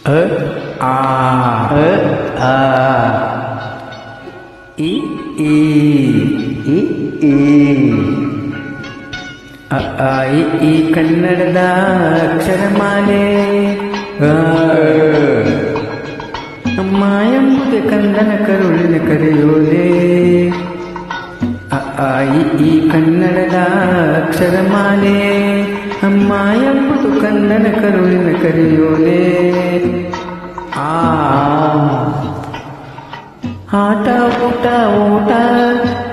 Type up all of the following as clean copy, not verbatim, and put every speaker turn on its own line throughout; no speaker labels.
ಅ ಆ ಅ ಆ ಇ ಈ ಇ ಈ ಅ ಆ ಇ ಈ ಕನ್ನಡದ ಅಕ್ಷರಮಾಲೆ ಅಮ್ಮ ಎಂಬುದೇ ಕಂದನ ಕರುಳಿನ ಕರೆಯೋಲೆ ಅ ಆ ಇ ಈ ಕನ್ನಡದ ಅಕ್ಷರಮಾಲೆ ಅಮ್ಮ ಎಂಬುದು ಕಂದನ ಕರುಳಿನ ಕರೆಯೋಲೆ ಆ ಆಟ ಊಟ ಊಟ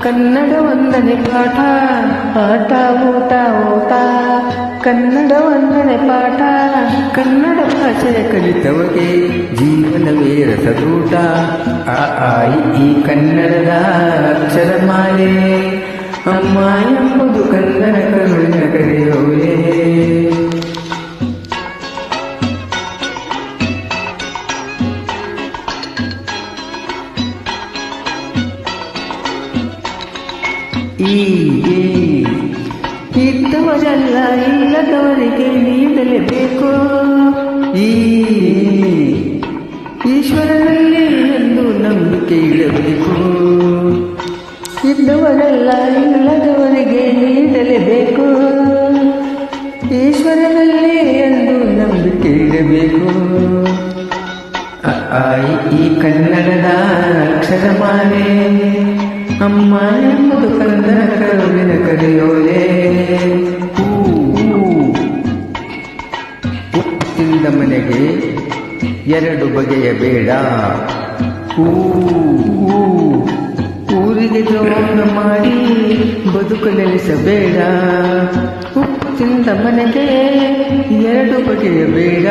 ಕನ್ನಡ ವಂದನೆ ಪಾಠ ಆಟ ಊಟ ಊಟ ಕನ್ನಡ ವಂದನೆ ಪಾಠ ಕನ್ನಡ ಭಾಷೆಯ ಕಲಿತವಗೆ ಜೀವನವೇ ರಸದೂಟ ಆ ಆ ಇ ಈ ಕನ್ನಡದ ಅಕ್ಷರಮಾಲೆ ಅಮ್ಮ ಎಂಬುದು ಕನ್ನಡ ಕರುಳಿನ ಕರೆಯೋಲೆ ಇದ್ದವರೆಲ್ಲ ಇಲ್ಲದವರಿಗೆ ನೀಡಲೇಬೇಕು ಈಶ್ವರನಲ್ಲಿ ಎಂದು ನಂಬಿಕೆ ಇಡಬೇಕು ಇದ್ದವರೆಲ್ಲ ಇಲ್ಲದವರಿಗೆ ನೀಡಲೇಬೇಕು ಈಶ್ವರನಲ್ಲಿ ಎಂದು ನಂಬಿಕೆ ಇಡಬೇಕು ಈ ಕನ್ನಡದ ಅಕ್ಷರಮಾಲೆ ಅಮ್ಮ ಎಂಬುದು ಕನ್ನಡ ಕರುಳಿನ ಕರೆಯೋಲೆ ಉಪ್ಪಿಂದ ಮನೆಗೆ ಎರಡು ಬಗೆಯ ಬೇಡ ಊರಿಗೆ ದ್ರೋಹ ಮಾಡಿ ಬದುಕು ನೆಲೆಸಬೇಡ ಉಪ್ಪು ತಿಂದ ಮನೆಗೆ ಎರಡು ಬಗೆಯ ಬೇಡ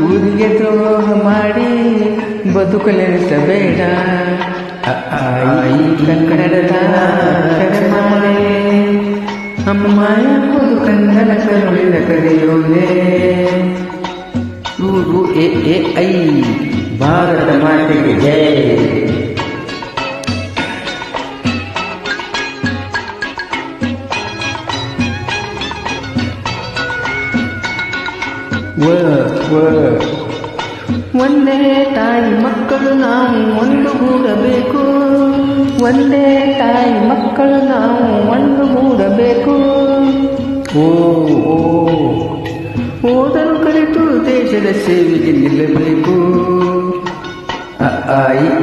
ಊರಿಗೆ ದ್ರೋಹ ಮಾಡಿ ಬದುಕು ನೆಲೆಸಬೇಡ ಈ ಕನ್ನಡದ ಅಕ್ಷರಮಾಲೆ ಅಮ್ಮ ಎಂಬುದು ಕನ್ನಡ ಕರುಳಿನ ಕರೆಯೋಲೆ ಊರು ಎ ಐ ಭಾರತ ಮಾತೆಗೆ ಜೈ ಒಂದೇ ತಾಯಿ ಮಕ್ಕಳು ನಾವು ಒಂದುಗೂಡಬೇಕು ಒಂದೇ ತಾಯಿ ಮಕ್ಕಳು ನಾವು ಒಂದುಗೂಡಬೇಕು ಓದಲು ಕಲಿತು ದೇಶದ ಸೇವೆಗೆ ನಿಲ್ಲಬೇಕು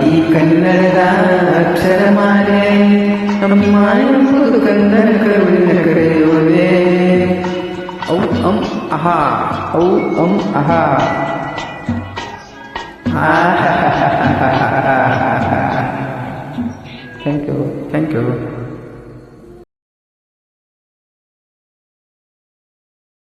ಈ ಕನ್ನಡದ ಅಕ್ಷರಮಾಲೆ ಅಮ್ಮ ಎಂಬುದು ಕನ್ನಡ ಕರುಳಿನ ಕರೆಯೋಲೆ ಔ ಅಂ ಅಹಾ ಔ ಅಂ ಅಹಾ Thank you.